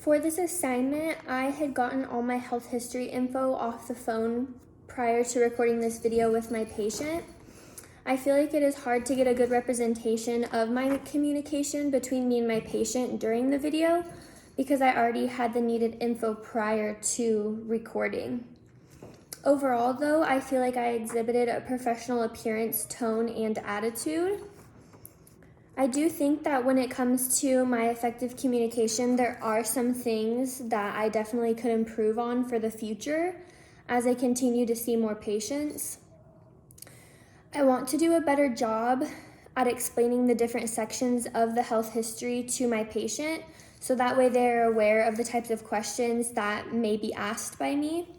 For this assignment, I had gotten all my health history info off the phone prior to recording this video with my patient. I feel like it is hard to get a good representation of my communication between me and my patient during the video because I already had the needed info prior to recording. Overall though, I feel like I exhibited a professional appearance, tone, and attitude. I do think that when it comes to my effective communication, there are some things that I definitely could improve on for the future as I continue to see more patients. I want to do a better job at explaining the different sections of the health history to my patient, so that way they're aware of the types of questions that may be asked by me.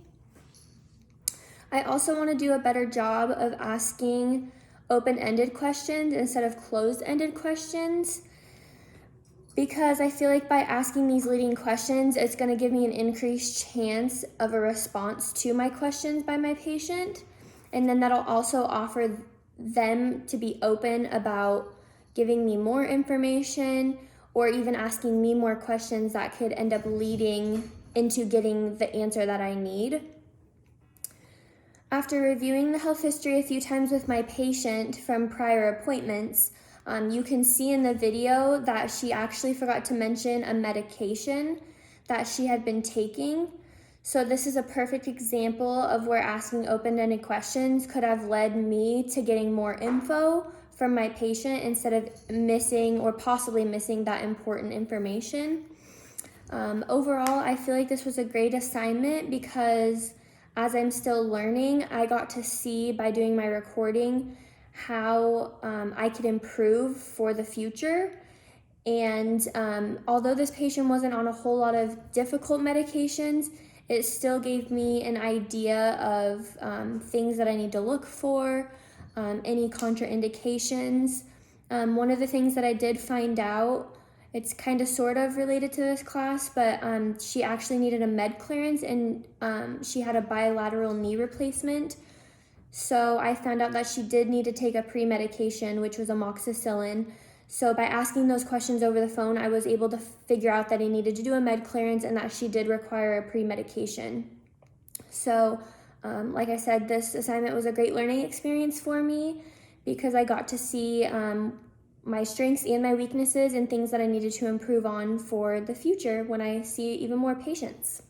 I also want to do a better job of asking open-ended questions instead of closed-ended questions, because I feel like by asking these leading questions, it's going to give me an increased chance of a response to my questions by my patient, and then that'll also offer them to be open about giving me more information or even asking me more questions that could end up leading into getting the answer that I need. After reviewing the health history a few times with my patient from prior appointments, you can see in the video that she actually forgot to mention a medication that she had been taking. So this is a perfect example of where asking open-ended questions could have led me to getting more info from my patient instead of missing or possibly missing that important information. Overall, I feel like this was a great assignment because as I'm still learning, I got to see by doing my recording how I could improve for the future. And although this patient wasn't on a whole lot of difficult medications, it still gave me an idea of things that I need to look for, any contraindications. One of the things that I did find out, it's kind of sort of related to this class, but she actually needed a med clearance and she had a bilateral knee replacement. So I found out that she did need to take a pre-medication, which was amoxicillin. So by asking those questions over the phone, I was able to figure out that I needed to do a med clearance and that she did require a pre-medication. So like I said, this assignment was a great learning experience for me because I got to see my strengths and my weaknesses and things that I needed to improve on for the future when I see even more patients.